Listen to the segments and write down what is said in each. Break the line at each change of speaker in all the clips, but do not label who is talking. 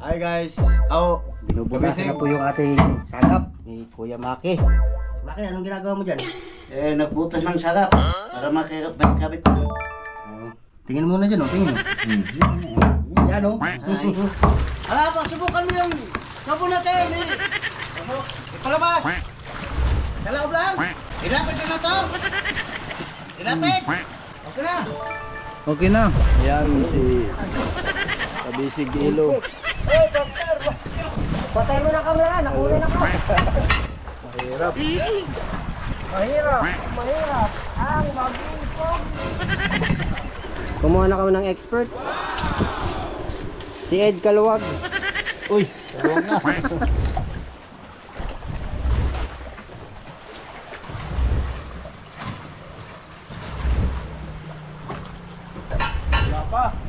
Hi guys! Oh,
Binubukasan na po yung ating sagap ni Kuya Maki. Maki, anong ginagawa mo dyan?
nagbutas ng sarap para makikabit na.
Tingin muna dyan, tingin mo. Yan o. Subukan mo yung sabo natin. Ipalabas. Sa loob lang. Ilapit din na to. Ilapit. Okay na.
Okay na. Yan si Kabisig Ilo.
Patay mo na kamera, nakulay na ka.
Mahirap.
Mahirap. Ang mabisog. Kumuha na kami ng expert. Si Ed Kaluwag.
Uy, kaluwag na.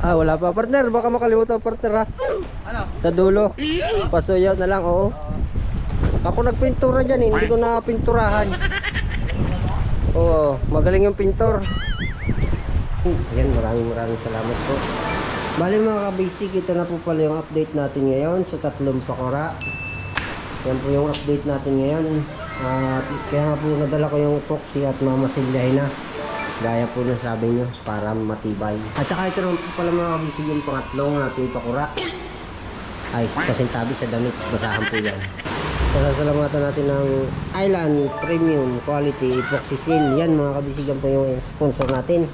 Wala pa partner, baka makalimutan partner ha.
Ano?
Sa dulo. Pasuyaw na lang, oo. Ako nagpintura dyan, hindi ko na pinturahan. Oo, magaling yung pintor. Yan, maraming salamat po. Bali mga ka-basic, ito na po pala yung update natin ngayon sa tatlong pakora. Yan po yung update natin ngayon. At kaya po nadala ko yung epoxy at mamasilyahin na. Gaya po na sabi nyo, para matibay. At saka ito naman po pala mga kabisig yung pangatlong nating pakura. Ay, kasintabi sa damit, basahan po yan. Sasalamatan natin ng Island Premium Quality Epoxy Seal. Yan mga kabisig, yan po yung sponsor natin.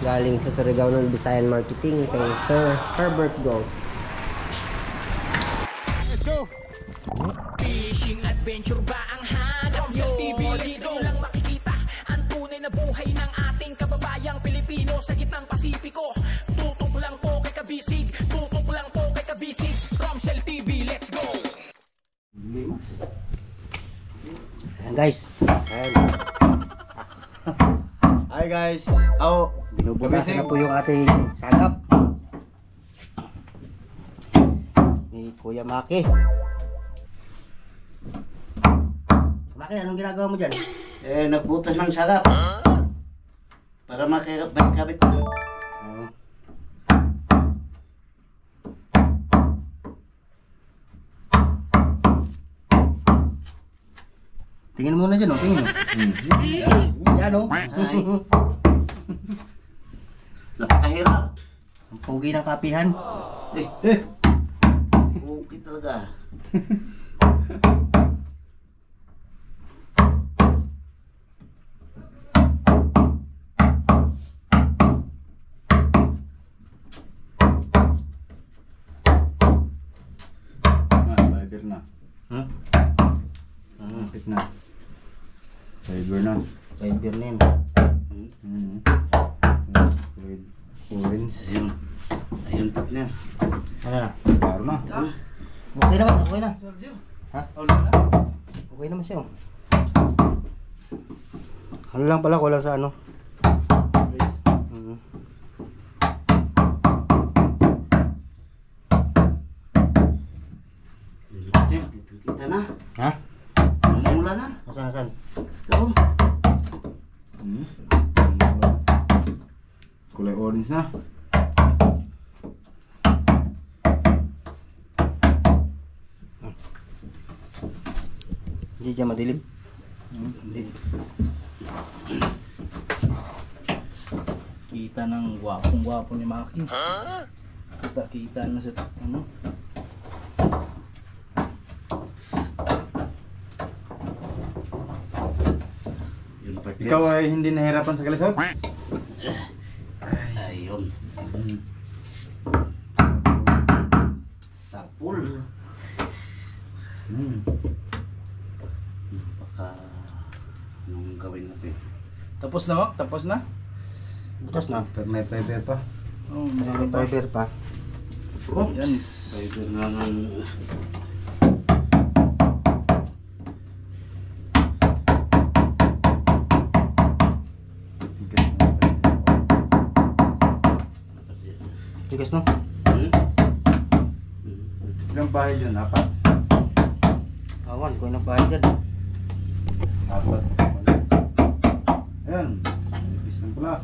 Galing sa Surigao ng Visayan Marketing kay Sir Herbert Go.
Let's go!
Fishing adventure ba ang hanap nyo? TV, let's go! Lang makikita ang tunay na buhay ng ating kababayang Pilipino sa gitnang Pasipiko. Tutok lang po kay Kabisig, tutok lang po kay Kabisig. Romsel TV, let's go!
Ayan guys. Ayan.
Hi guys! Oh,
Binubukasan na po yung ating sagap ni Kuya Maki. Maki, anong ginagawa mo dyan?
nagbutas ng sarap para makikabit na.
Tingin muna dyan, tingin mo. Yan o.
Napakahirap.
Ang pogi ng kapihan.
Okay talaga. Fiber na. Kapit na. Fiber na.
Fiber na yun.
Coins. Ayun partner.
Ano na?
Baro na.
Okay naman, okay na. Ha? Okay naman siya. Ano lang pala, kulang sa ano?
Kita na.
Ha?
Mula na.
Nasaan?
Ito. Kulay orange na.
Hindi dyan madilim.
Hindi. Kita ng gwapong-gwapo ni Maki. Kita na sa ano. Ikaw ay hindi nahirapan sa kalisod? Ayun. Sapul. Baka anong gawin natin? Tapos na, Mak? Tapos na?
Butas na.
May fiber pa. Oh,
May fiber pa.
Oh, yan. Fiber na ng...
Tigas no?
Ilang bahay dyan? Apat?
Awan, kung ilang bahay dyan.
Apat. Ayan. Nipis lang pala.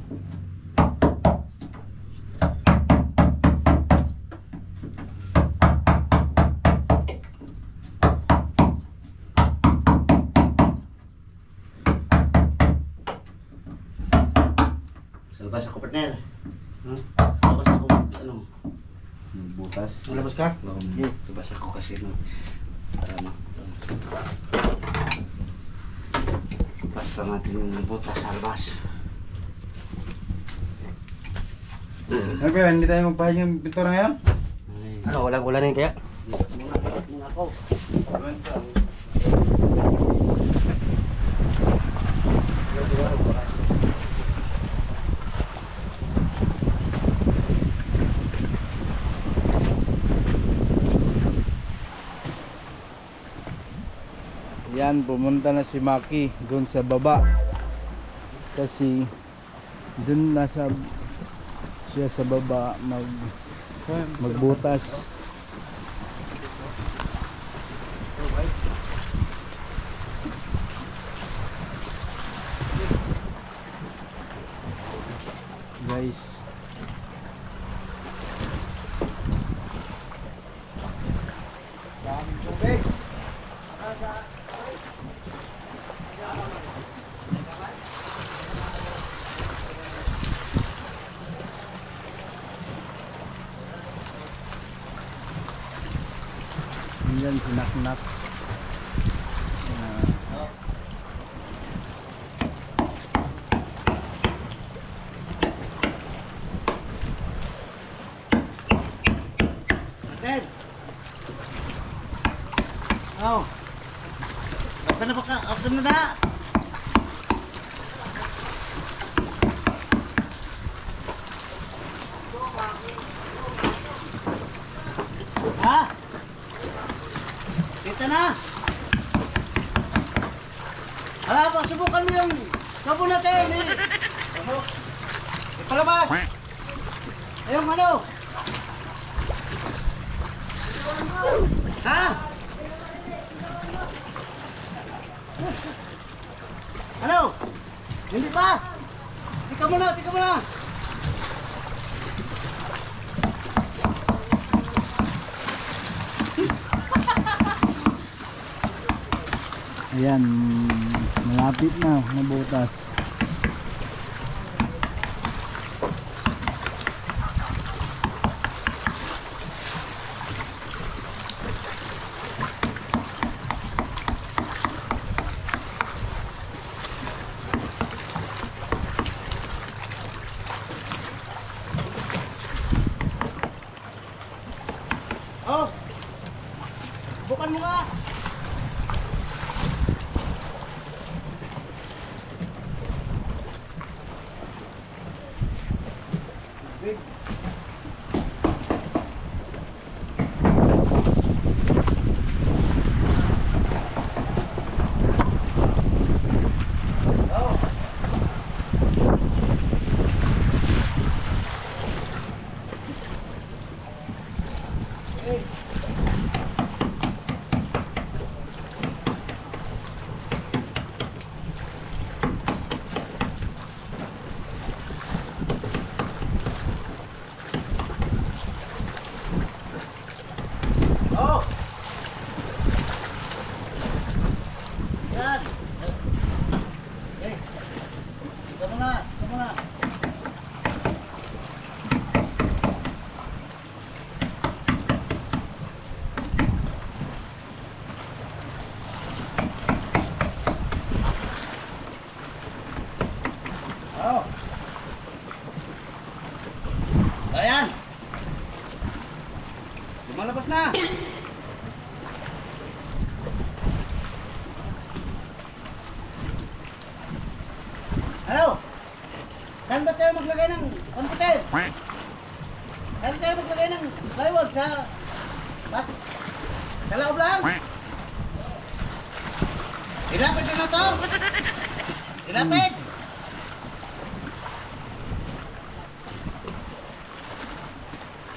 Labas ako, partner. Labas ako, ano?
Butas.
Labas ka? Labas ako kasi no. Para no. Basta natin yung butas sa labas.
Okay, hindi tayo magpahinga yung pintura ngayon?
Ano, walang ulanin kaya?
Muna ako.
Yan, pumunta na si Maki doon sa baba. Kasi doon nasa siya sa baba magbutas. Guys, yan sinaknak.
Ted! Oh! Ako na baka, ako na na! Ha? Kita na! Hala, pasubukan mo yung sabon natin! Ipalabas! Ayong ano? Ha? Ano? Hindi pa? Tika muna, tika muna!
Ayan, malapit na nabutas.
Oh! Bukan mo nga! Oh! Yan! Okay. Ito muna, ito muna. Oh! Ayan! Lumalabas na! Ano? Saan ba tayo maglagay ng konputer? Saan tayo maglagay ng plywood? Sa loob lang? Ilapit nyo na to? Ilapit!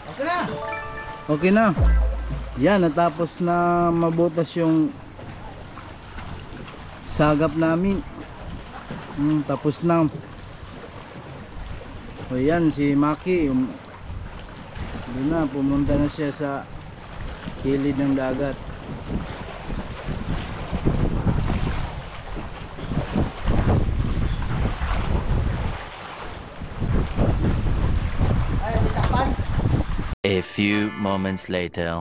Okay na!
Okay na. Yan, natapos na mabutas yung sagap namin. Tapos na. O yan, si Maki. Doon na, pumunta na siya sa kilid ng dagat.
A few moments later.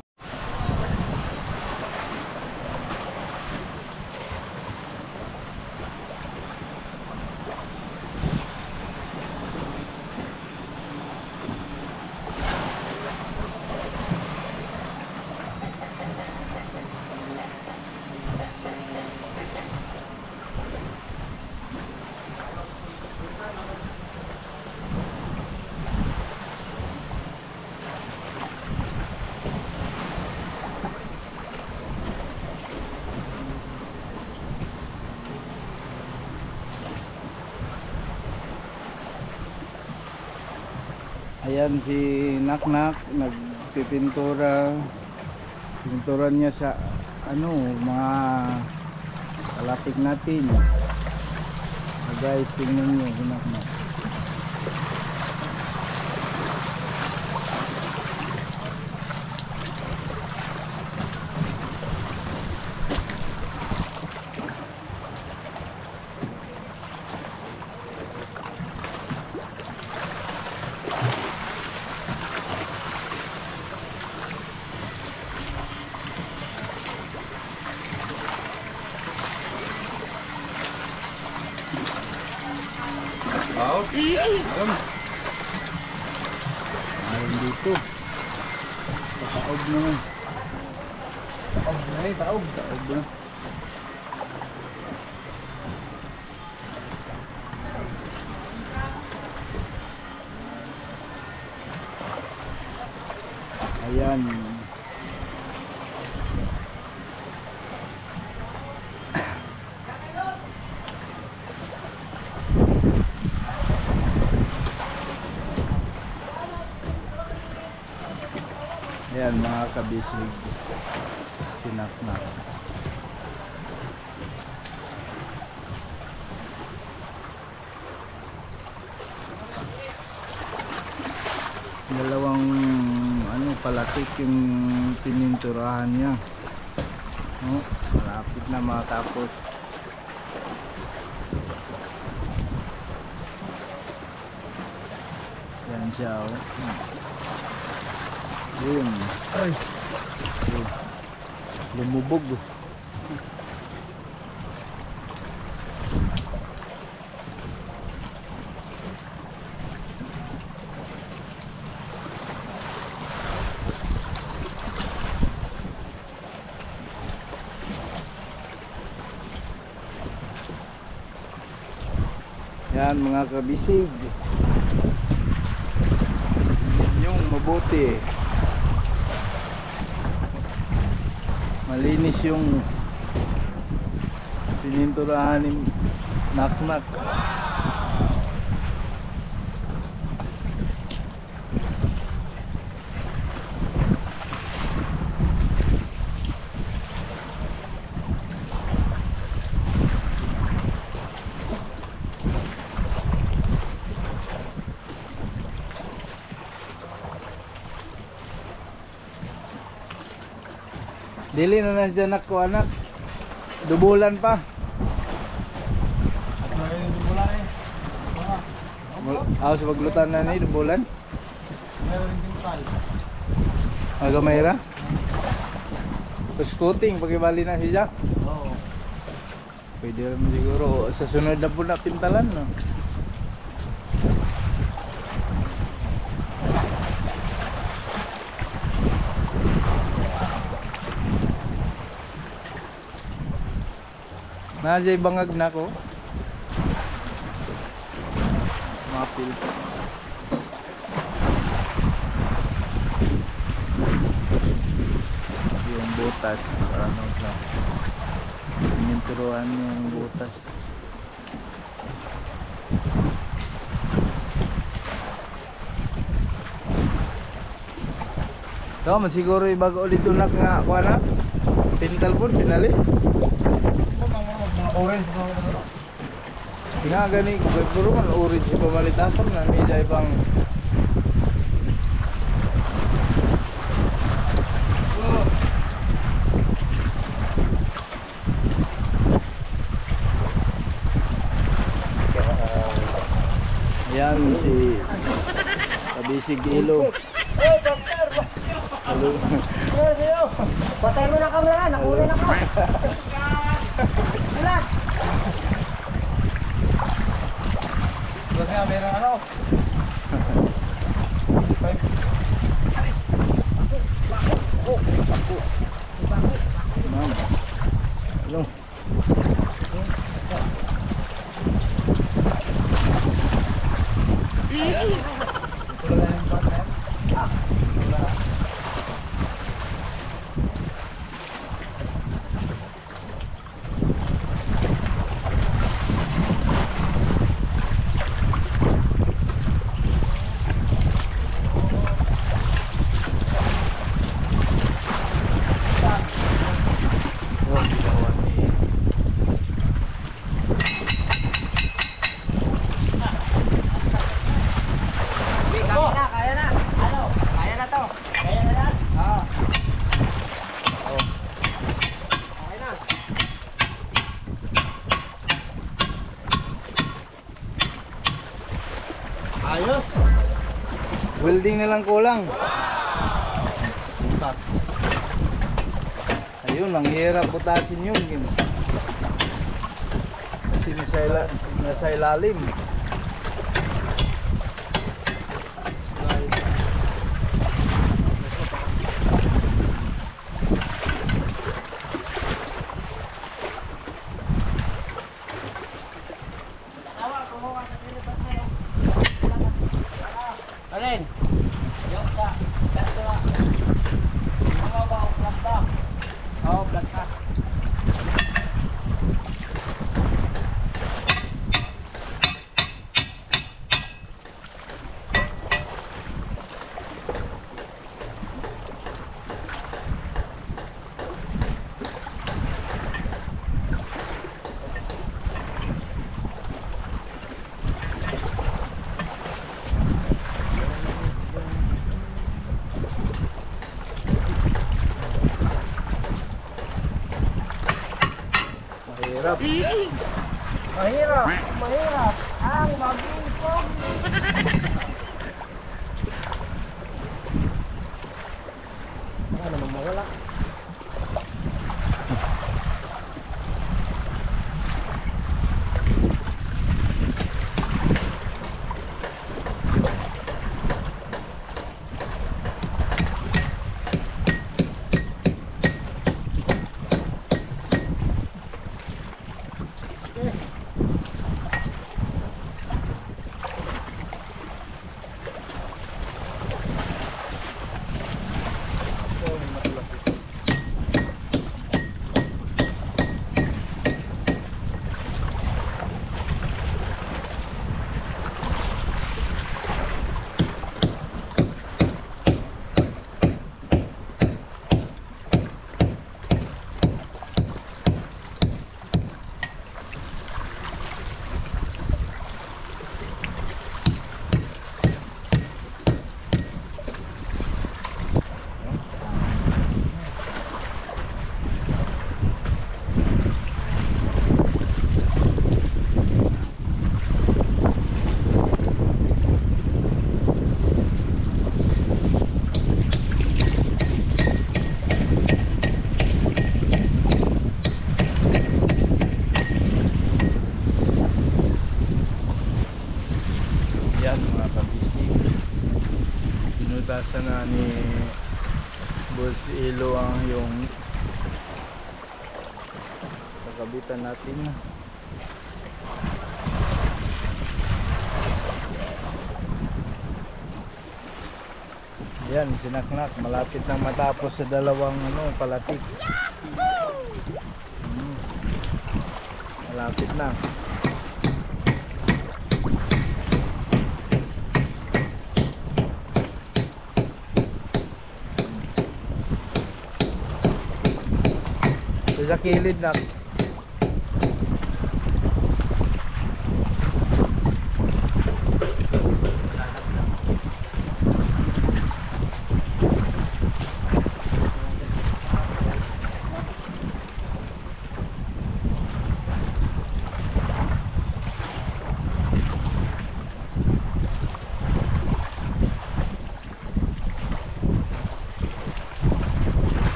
Ayan si Naknak nagpipintura. Pinturan niya sa ano, mga kalapit natin. Guys, tingnan niyo si Naknak. Ayun dito. Taob naman. Taob na eh, taob. Taob na. Ayan. Ayan mga kabisig, sinaknak. Dalawang ano, palatik yung pininturahan niya. Oh, malapit na matapos. Yan siya, oh. Yun. Ay. Lumubog. Yan mga kabisig. Yung mabuti. Malinis yung pininturahan ni Naknak. Dili na nandiyan ako anak. Dubulan pa.
At may dubulan eh.
Sa paglutan na ni dubulan.
Meron din tal.
Magamayra. Scooting pagibali na siya.
Oo.
Pwede rin siguro sa sunod na po na pintalan, no? Nasa'y bangag na ko. Mapil. Yung butas, ano lang. Pininturuan yung butas. So, siguro ibago ulit unak nga ako na. Pintal po, pinali.
Orange na ako.
Nga gani ko puro man orange si pamalitasan na medya ibang yan si Kabisig Ilo.
Patay mo na camera, nakunin ako. Alas!
Huwag nga, meron ano. Ma'am. Hello.
Kaya na. Ano? Kaya na to. Kaya na yan? Oo. Okay na.
Ayos. Welding na lang kulang. Butas. Ayun, ang hirap butasin yun. Kasi nasa ilalim.
Alin? Yung sa kanto. Mga ba o planta? Oo, planta.
Mahirap.
Mahirap. Mahirap. Ang mabingkong. Ano naman mawala?
Yan mga kabisig. Pinutasan na ni Boss Ilo ang yung kakabitan natin. Yan, sinaknak. Malapit na matapos sa dalawang palatik. Malapit na. Sa kilid na.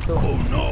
dito. Oh no!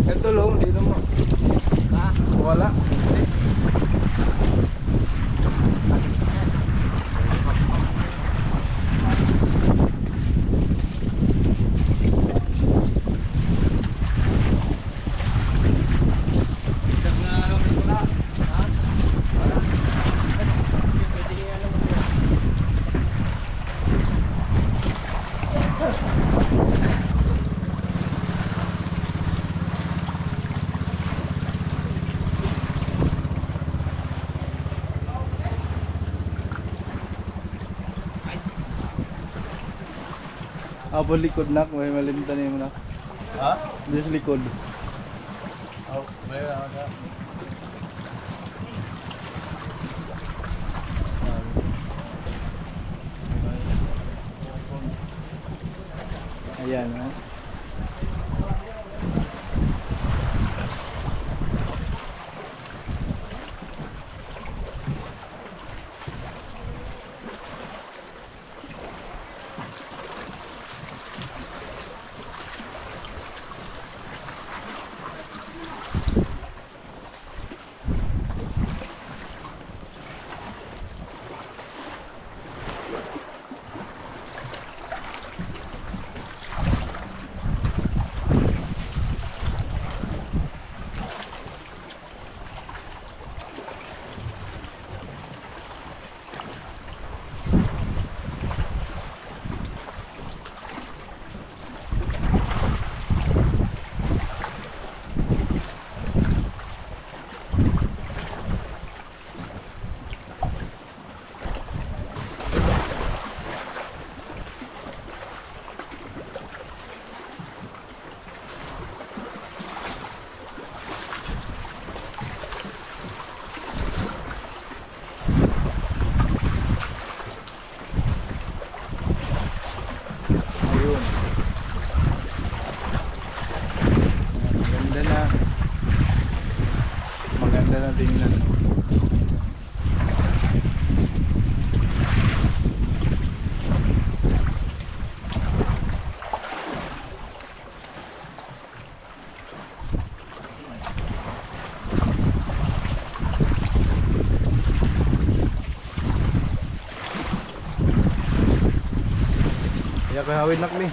Ito long, dito mo. Ha? Wala. Abo likod nak, may malimtan mo nak. Ha? Dito likod. Oh, may na. Ayan, ha? Maganda na tingnan. Kaya kahawin nak ni.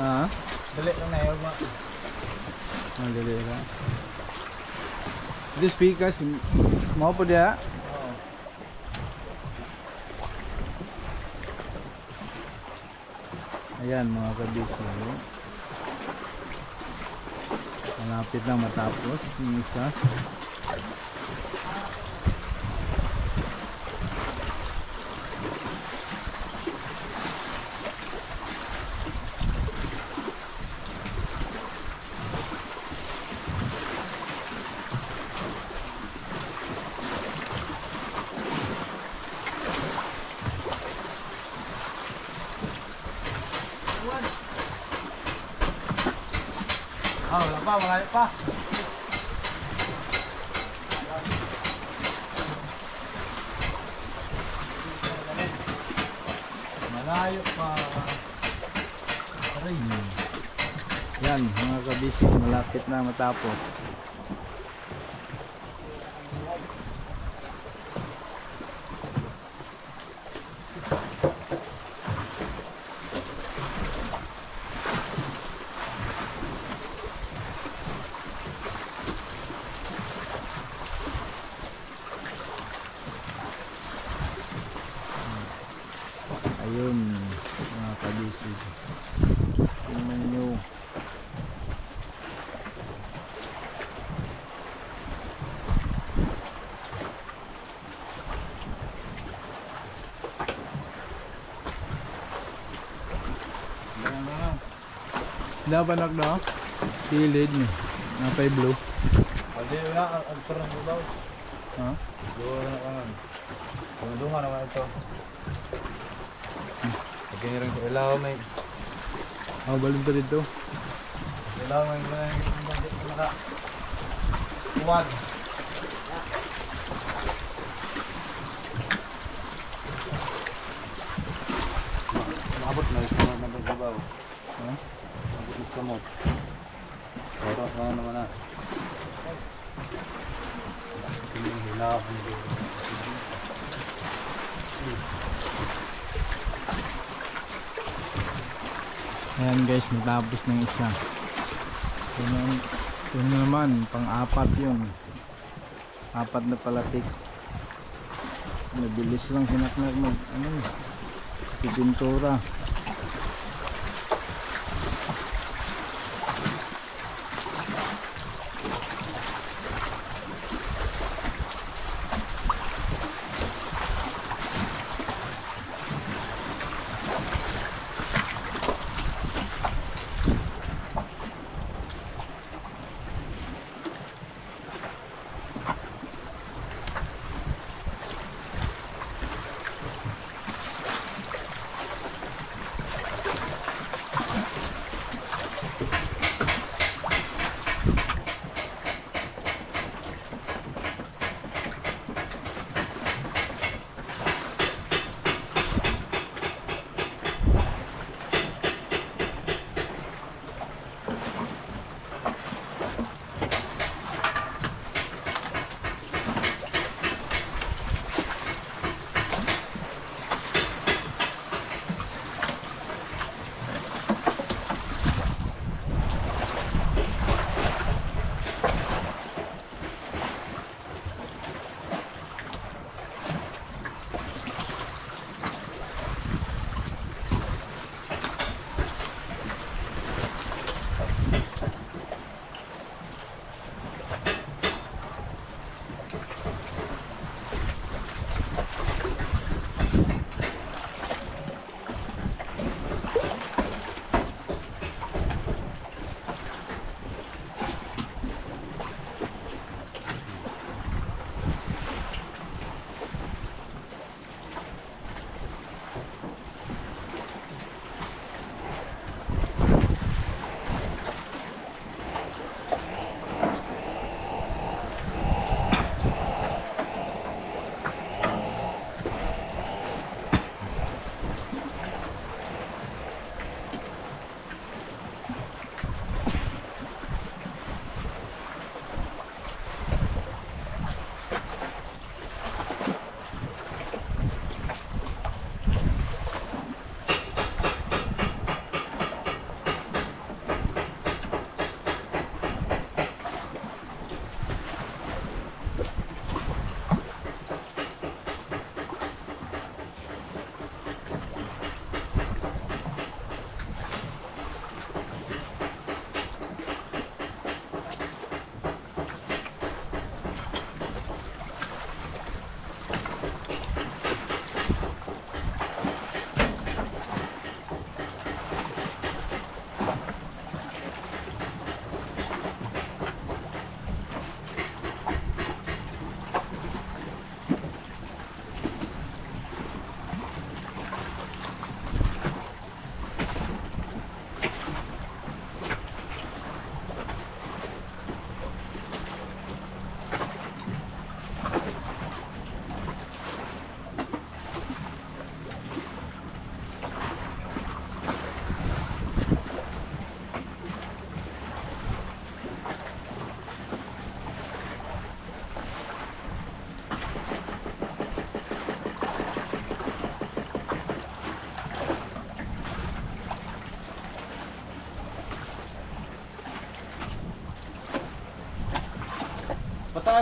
Ha?
Dali lang na yun.
Dali ka. Ito speakers, mau po dia? Ayan mga kabisi. Malapit na matapos yung isa.
Wala pa, malayo pa. Malayo pa. Aray.
Yan mga kabisi, malapit na matapos. Ayun mga kabisi, tingnan nyo. Dapat na silid ni napay blue.
Hindi na, ang turang bulaw.
Ha?
Doon na kanan. Tuntungan naman ito. Pagkinirang sa ilaw may...
Oh, balon pa dito.
Ilaw may naka... Uwad. Nakabot na ito na nagbabaw.
Ha?
Gusto mo. Oras na naman na. Yung hilaw.
Ayan guys, natapos ng isa. Ito naman, pang-apat yun. 4 na palatik. Mabilis lang sinaknak mag pipintura.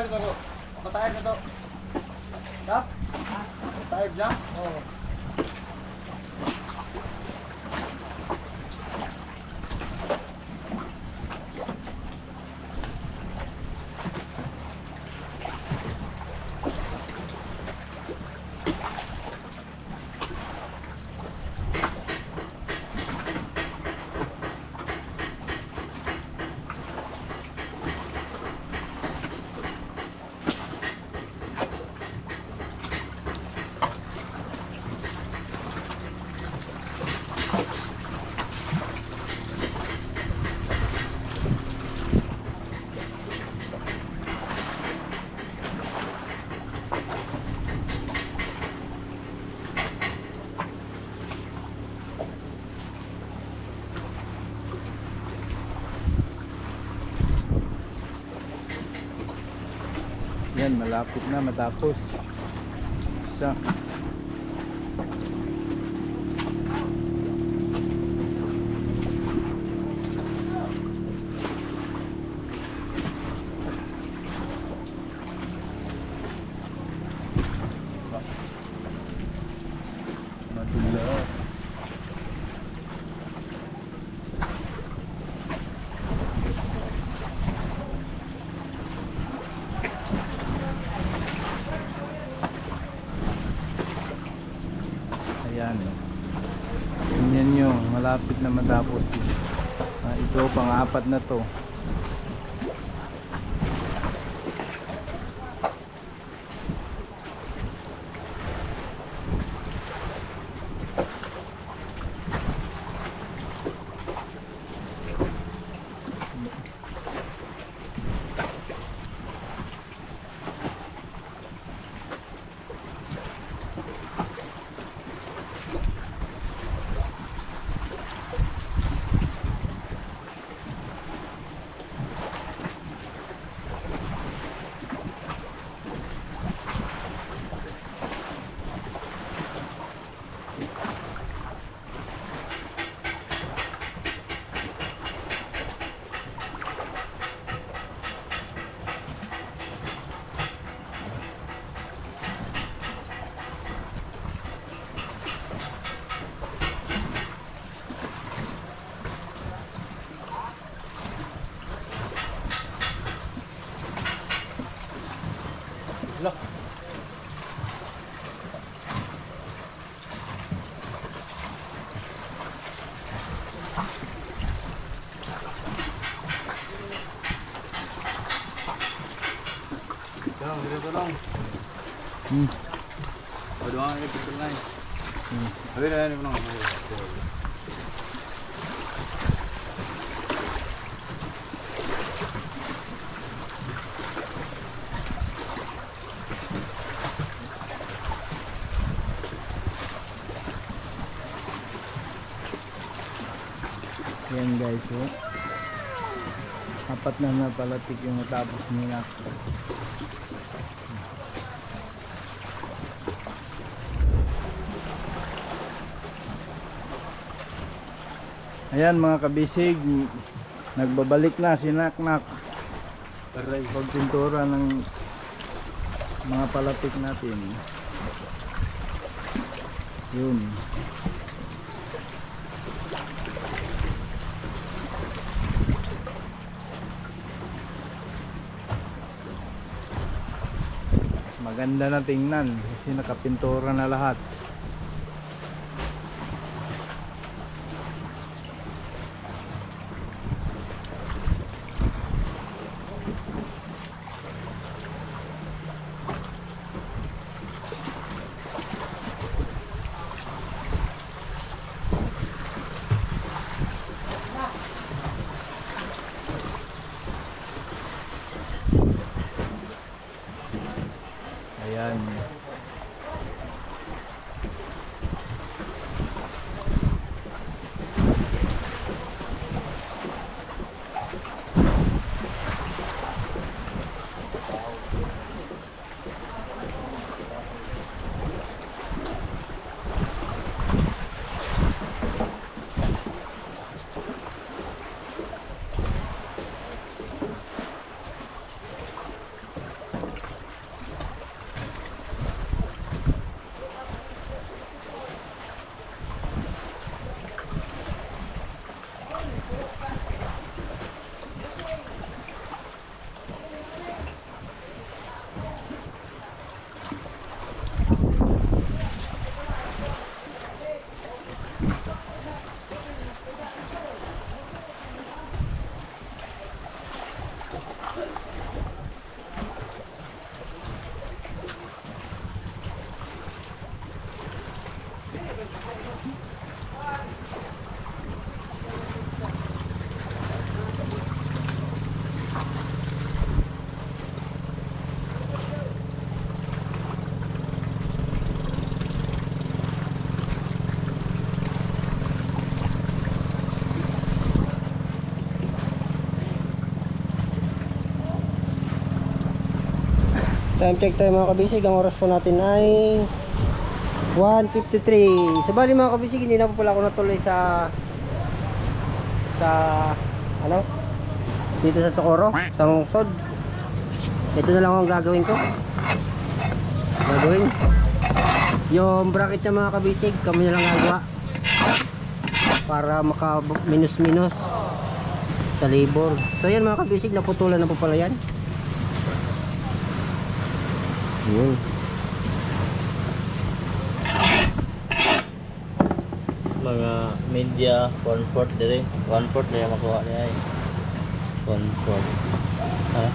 tired na to. Tired na to. Tap? Tired na? Oo.
Yan, malapit na matapos. Isa. Matulog. Ayan. Tingnan nyo, malapit na matapos din. Ito, pang-apat na to. Yan guys, oh. Apat na palatik yung natapos nila. Ayan mga kabisig, nagbabalik na si Naknak para ipagpintura ng mga palatik natin. Yun. Maganda na tingnan kasi nakapintura na lahat. Ayan.
Time check tayo mga kabisig. Ang oras po natin ay 1:53. So bali mga kabisig, hindi na po pala ako natuloy sa ano? Dito sa Socorro, sa Lungsod. Ito na lang ang gagawin ko. Yung bracket na mga kabisig, kami na lang gagawa. Para maka minus sa labor. So yan mga kabisig, naputulan na po pala yan. Yun.
Mga media 1/4 dire. 1/4 na makuha niya ay. 1/4. Ha?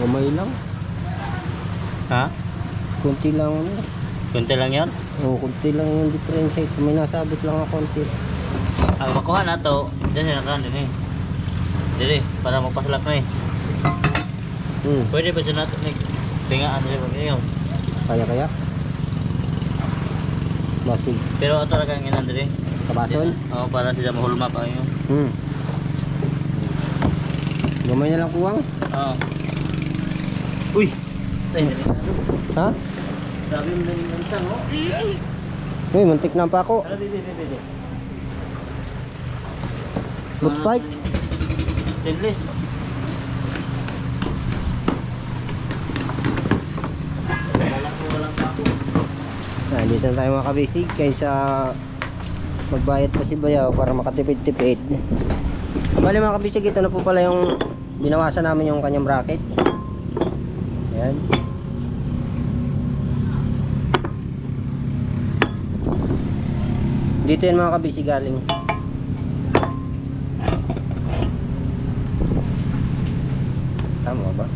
Gamay lang.
Ha?
Kunti lang.
Kunti lang 'yon.
Oh, kunti lang yung differentiate. May nasabit lang ako konti.
Ang makuha na to, diyan na din eh. Dire para magpasalak na eh. Pwede ba siya natin tingaan dire pag iyo.
Kaya. Masig.
Pero ato ra kang inan dire.
Kabason?
Oo, para siya mahulma pa iyo.
Gamay na lang kuwang.
Oo. Uy. Tayo dire.
Ha?
Grabe mo din ang sang oh.
Uy, muntik na pa ako.
Ano dito.
Look spike.
Stainless. Walang pa ako.
Dito na tayo mga kabisig. Kaysa magbayad pa si Bayaw para makatipid-tipid. Bali mga kabisig, ito na po pala yung binawasan namin yung kanyang bracket. Ayan. Dito yan mga kabisig galing. Tama ba?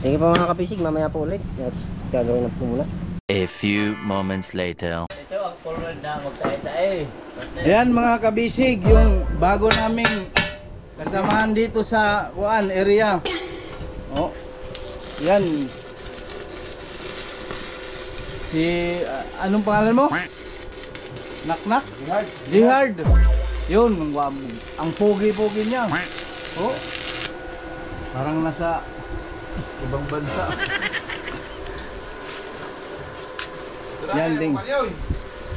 Sige pa mga kabisig, mamaya po ulit. Gagawin na po muna.
A few moments later.
Ito ang forward na magtae-tae.
Ayan mga kabisig, yung bago naming kasamahan dito sa area. Oh. Yan. Si anong pangalan mo? Naknak? Jihard. Yun, ang pogi-pogi niya. Oh. Parang nasa ibang bansa. Yan ding.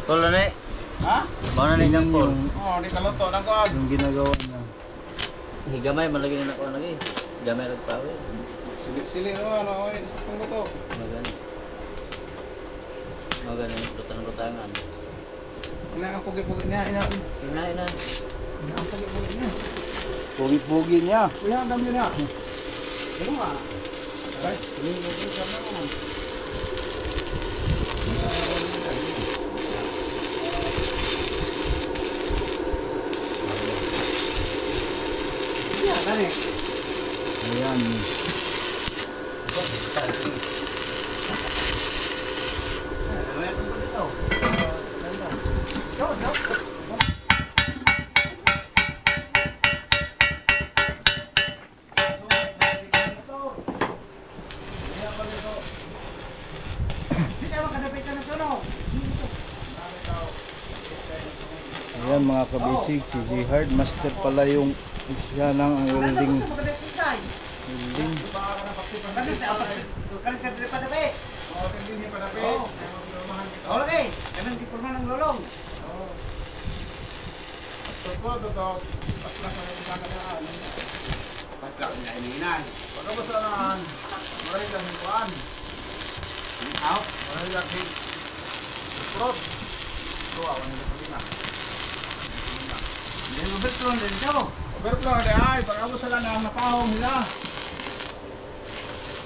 Tulo na eh.
Ha?
Bawa na nilang por.
Oh, di kaluto na ko.
Yung ginagawa niya.
Higamay, malagi na ako lagi. Higamay nagpawi.
Sili ano, oy, sa pangbuto.
Maganda. Maganda yung rutan-rutangan.
Ina ang pugi-pugi niya, ina.
Ina.
Ina ang pugi-pugi niya.
Pogi-pogi niya.
Kuya, ang dami na. Ano nga? Ay, ini mo sa naman. Ya, dali.
Ayan. Ayan mga kabisig, si Jihard Master pala yung siya ng welding.
Oh, lagi. Kanang di porma ng lolong. Pasla na ininan. Wala ba saan? Maray lang kuan. Aw, maray lang hig. Prot. Tuwa ko nila pagina. Hindi mo betul din dito. Overflow de ay, pag sala na napahom nila.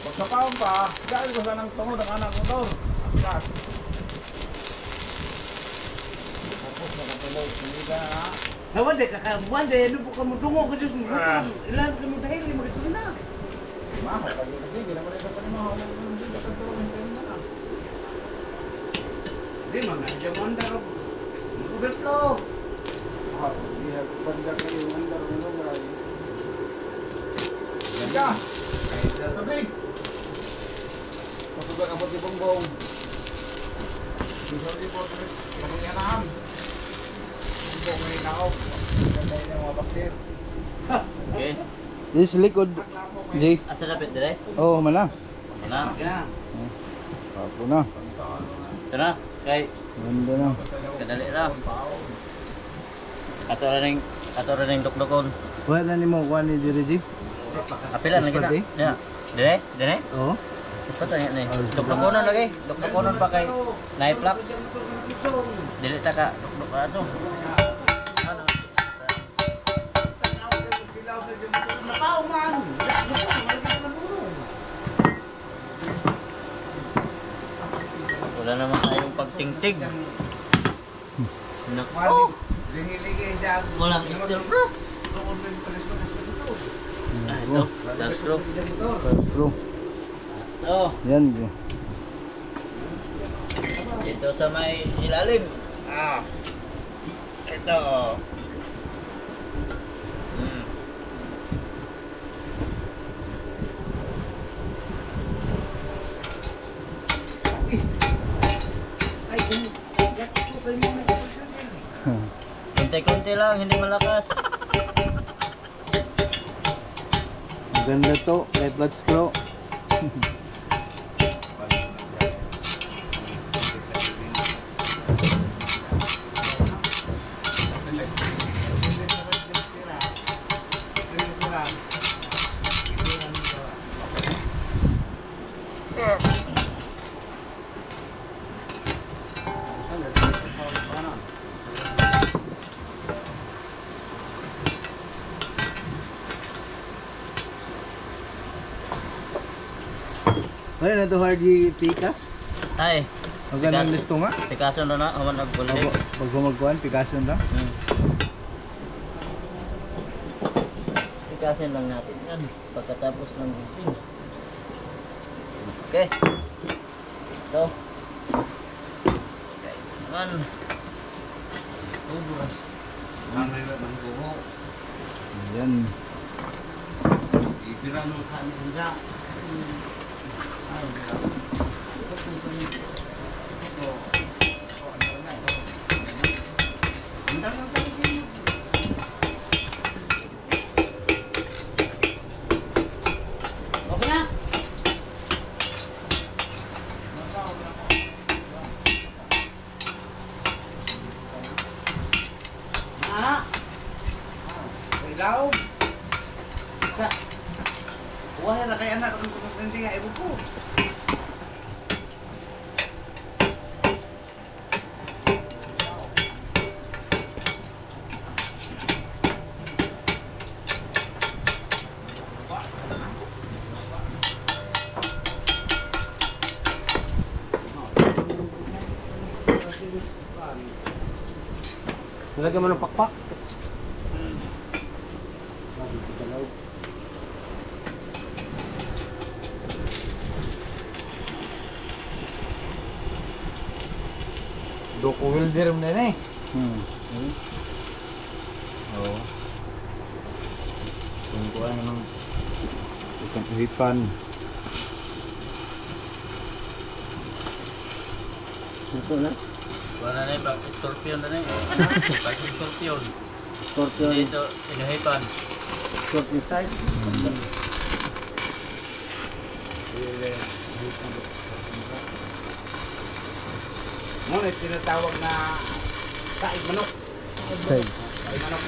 Pagkapahom pa, dahil ko sa nang tungod ang anak ko dor. Aplas. Nawan de kakabuan de ano po kamo tungo ka Diyos mo. Ilan ka mo dahil magkatuloy na. Mama, kasi gila mo rin pa ni mo. Di man na diyan mandar. Beto. Ah, sige, bandar ka yung mandar ng maray. Ka. Tabi. Pasugan abot di bongbong. Bisa di po kami yan. May naog. Ganda yung mga bakter.
Okay.
This likod, Jay.
Asa dapat dire?
Oh, mana?
Na.
Ako na.
Ito na. Kay
Ganda na.
kadali na. Ato ra ning dukdukon.
Wala na nimo kuha ni Jay, Jay?
Apilan na kita.
Spaghetti?
Ya. Dire? Dire?
Oo.
Ito tanya ni. Dukdukonon lagi. Dukdukonon pa kay Naiplax. Dili ta ka dukduk ato. Ano? Wala naman tayong pagtingtig. Nako. Walang steel brush. Ito, last row.
Bro.
Ito,
Yan, bro.
dito sa may ilalim. Ito. Konti-konti lang, hindi malakas.
Ganda to. Let screw. Ano na to Hardy Picas?
Ay,
Ang ganang listo nga.
Picasso na human nagpulde.
Pag gumagkuhan, Picasso na.
Picasso lang natin yan pagkatapos ng meeting. Okay. Ito. Okay. Naman. Ubus.
Yan.
Okay na?
Ilaw. Sa. Wala na kay anak ang kumpente nga ibo ko.
Nilagyan mo ng pakpak.
Doko welder mo na eh.
Oo. Kung kuha namang
Ikan uhipan.
Ito na.
wala na yung pag-scorpion na eh. Pag-scorpion.
Scorpion.
Dito, inuhipan.
Scorpion style.
Ngunit tinatawag na saig manok.
Side.
Saig manok.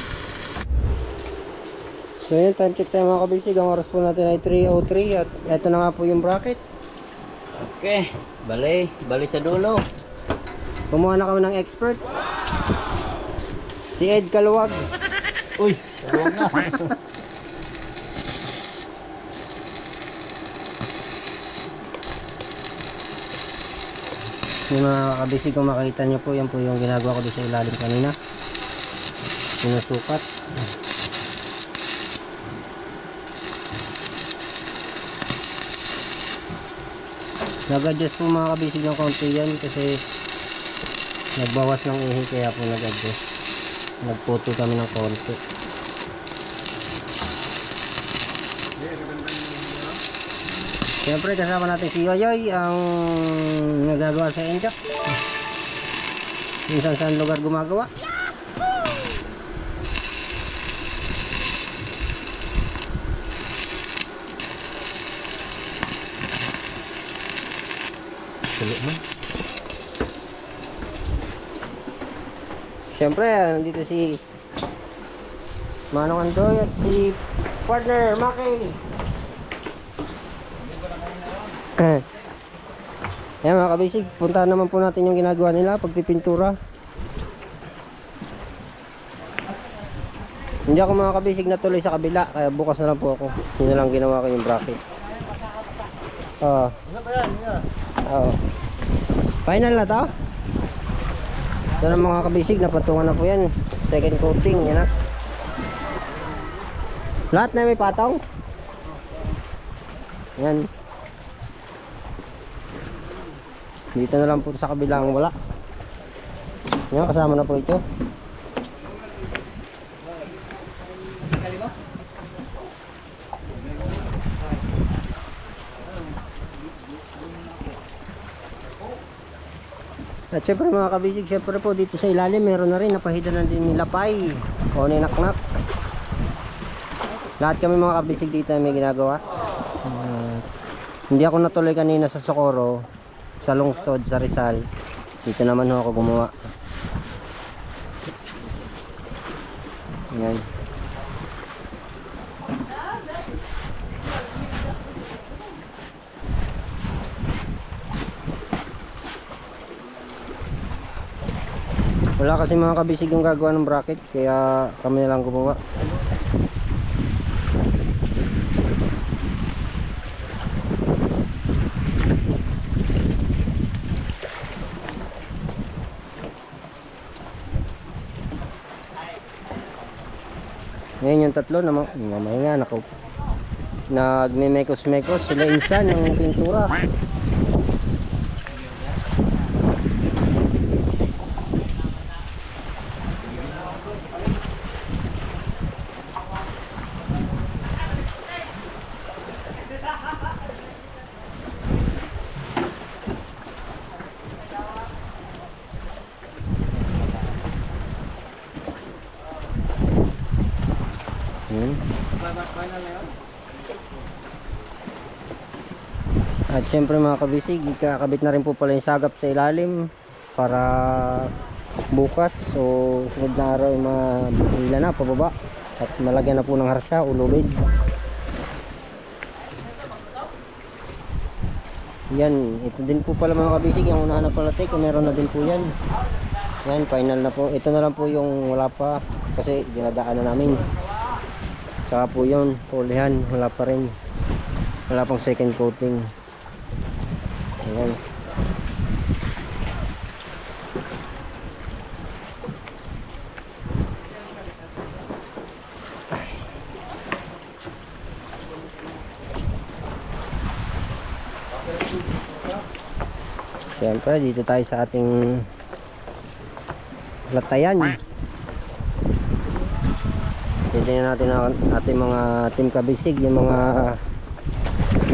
So yun, time check tayo mga kabisig. Ang oras po natin ay 3:03 at eto na nga po yung bracket.
Okay, bali sa dulo.
Kumuha na kami ng expert. Si Ed Kaluwag.
Uy, tawag na.
Yung mga kabisig, kung makita nyo po, yan po yung ginagawa ko doon sa ilalim kanina. Sinusukat. Nag-adjust po mga kabisig ng konti yan kasi nagbawas ng ihi kaya po nag-adjust. Nagputo kami ng konti. Siyempre kasama natin si Yoyoy ang nagagawa sa Enjak. Minsan saan lugar gumagawa. Sulo man. Siyempre, nandito si Manong Andoy at si partner Maki. Yan mga kabisig, puntahan naman po natin yung ginagawa nila, pagpipintura. Hindi ako mga kabisig natuloy sa kabila, kaya bukas na lang po ako. Yun na lang ginawa ko yung bracket. Oo. Final na to? Ito na mga kabisig, napatungan na po yan. Second coating, yan na. Lahat na may patong. Yan. Dito na lang po sa kabilang wala. Yan, kasama na po ito. At syempre mga kabisig, syempre po dito sa ilalim meron na rin, napahida na din nila pay o ninaknak. Lahat kami mga kabisig dito may ginagawa. Hindi ako natuloy kanina sa Socorro, sa Lungsod, sa Rizal. Dito naman ako gumawa. Yan. Wala kasi mga kabisig yung gagawa ng bracket, kaya kami na lang gumawa. Ngayon yung tatlo na mamahinga, nagme-mekos-mekos sila insan ng pintura. At syempre mga kabisig, ikakabit na rin po pala yung sagap sa ilalim para bukas o sunod na araw mahila na pababa at malagyan na po ng harsya o lubid. Yan, ito din po pala mga kabisig, yung unahan na pala take, meron na din po yan. Yan, final na po. Ito na lang po yung wala pa kasi dinadaan na namin. Tsaka po yun, pulihan, wala pa rin. Wala pang second coating. Ayan. Siyempre, dito tayo sa ating latayan. Titingnan natin ang ating mga team kabisig, yung mga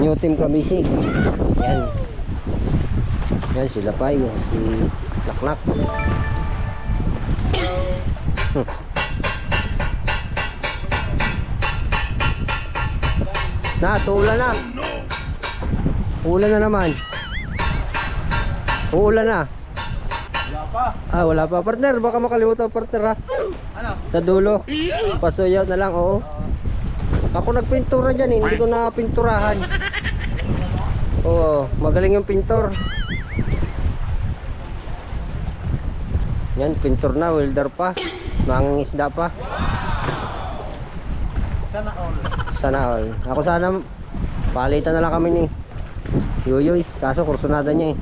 new team kabisig. Yan. Yan sila pa yun, si Naknak. Na, tuulan na. Ulan na naman. Uulan na.
Wala pa.
Ah, wala pa. Partner, baka makalimutan partner ha.
Ano?
Sa dulo. Pasuyaw na lang, oo. Ako nagpintura dyan eh, hindi ko na pinturahan. Oo, magaling yung pintor. Yan, pintor na, welder pa. Mangingisda pa.
Sana all.
Sana all. Ako sana, palitan na lang kami ni Yoyoy. Kaso kursunada niya eh.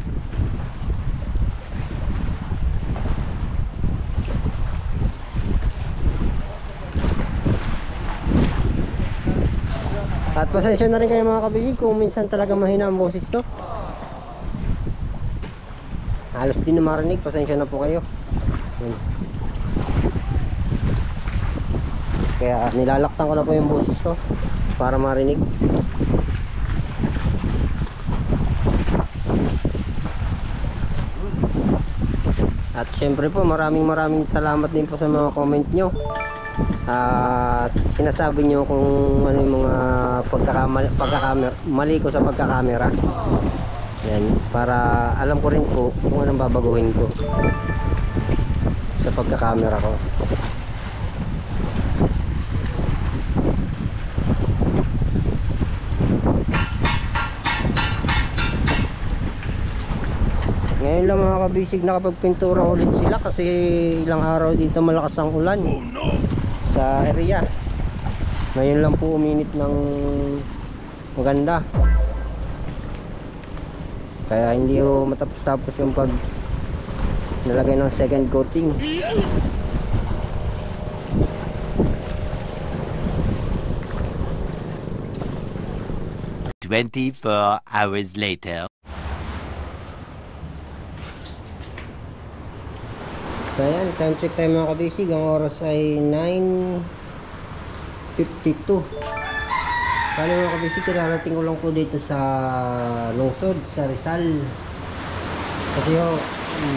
At pasensya na rin kayo mga kabisig kung minsan talaga mahina ang boses to. Halos din na marinig, pasensya na po kayo. Yan. Kaya nilalaksan ko na po yung boses ko para marinig. At syempre po maraming salamat din po sa mga comment nyo. At sinasabi nyo kung ano yung mga mali ko sa pagkakamera. Yan, para alam ko rin po kung anong babaguhin ko sa pagkakamera ko. Ngayon lang mga kabisig nakapagpintura ulit sila kasi ilang araw dito malakas ang ulan sa area. Ngayon lang po uminit ng maganda. Kaya hindi ko matapos-tapos yung pag nalagay ng second coating.
"24 hours later."
So ayan, time check tayo mga kabisig. Ang oras ay 9:52. Kali mga kabisig, kararating ko lang po dito sa lungsod, sa Rizal. Kasi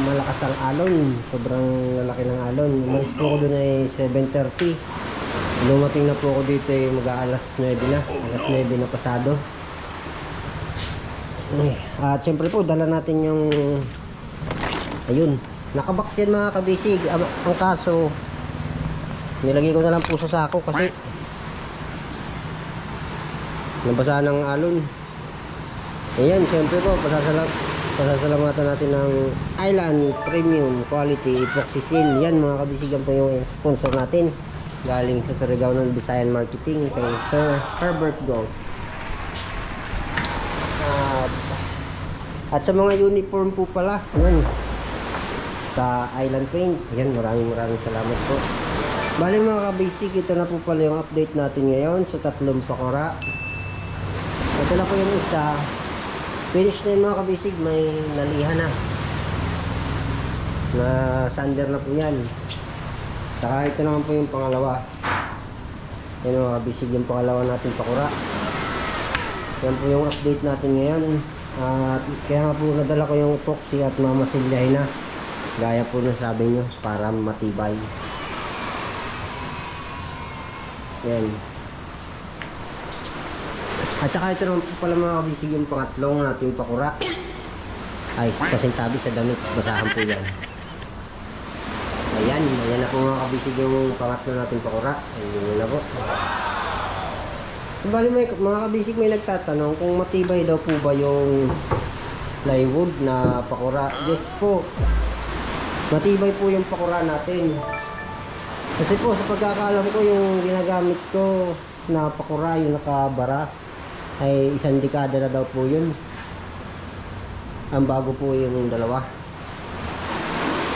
malakas ang alon, sobrang lalaki ng alon. Umalis po ako doon ay 7:30. Lumating na po ako dito ay mag-aalas 9 na, alas 9 na pasado. At syempre po dala natin yung ayun, nakabox yan mga kabisig. Ang kaso nilagay ko na lang po sa sako kasi nabasa ng alon. Ayan, syempre po pasasalamatan natin ng Island Premium Quality Epoxy Seal. Yan mga kabisigan po yung sponsor natin galing sa Surigao ng Visayan Marketing kay Sir Herbert Go. At sa mga uniform po pala, yun, sa Island Paint, yan, maraming salamat po. Bali mga kabisig, ito na po pala yung update natin ngayon sa tatlong pakora. Ito na po yung isa. Finish na yung mga kabisig, may nalihan na. Na sander na po yan. Saka ito naman po yung pangalawa. Yan mga kabisig, yung pangalawa natin pakora. Yan po yung update natin ngayon. At kaya nga po nadala ko yung epoxy at mamasilyahin na. Gaya po na sabi nyo, para matibay. Yan. At saka ito naman po pala mga kabisig yung pangatlong nating pakura. Ay, kasing tabi sa damit, basahan po yan. Ayan na po mga kabisig yung pangatlo nating pakura. Ayan na po. So bali mga kabisig, may nagtatanong kung matibay daw po ba yung plywood na pakura. Yes po, matibay po yung pakura natin. Kasi po sa pagkakaalam ko yung ginagamit ko na pakura, yung nakabara, ay 1 dekada na daw po yun. Ang bago po yung dalawa.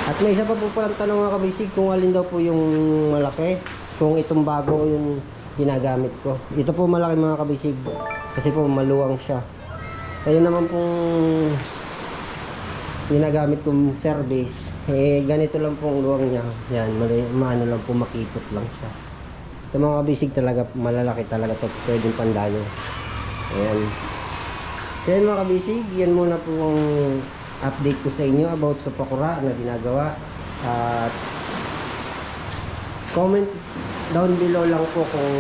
At may isa pa po palang tanong mga kabisig kung alin daw po yung malaki, kung itong bago yung ginagamit ko. Ito po malaki mga kabisig kasi po maluwang siya. Ayun naman pong ginagamit kong service, ganito lang pong luwang niya. Yan, maano lang po, makipot lang siya. Ito mga kabisig talaga, malalaki talaga to, pwedeng pandayo. Ayan. So yan mga kabisig, yan muna po ang update ko sa inyo about sa pakura na ginagawa. At comment down below lang po kung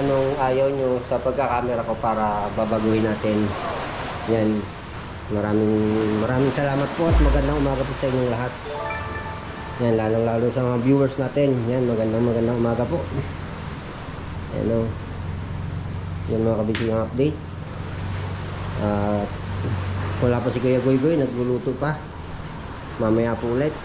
anong ayaw nyo sa pagkakamera ko para babaguhin natin. Yan. Maraming salamat po at magandang umaga po sa inyong lahat. Yan, lalong-lalo sa mga viewers natin. Yan, magandang umaga po. Yan o. Yan mga kabisig ang update. At wala pa si Kuya Goy Goy, nagluluto pa. Mamaya po ulit.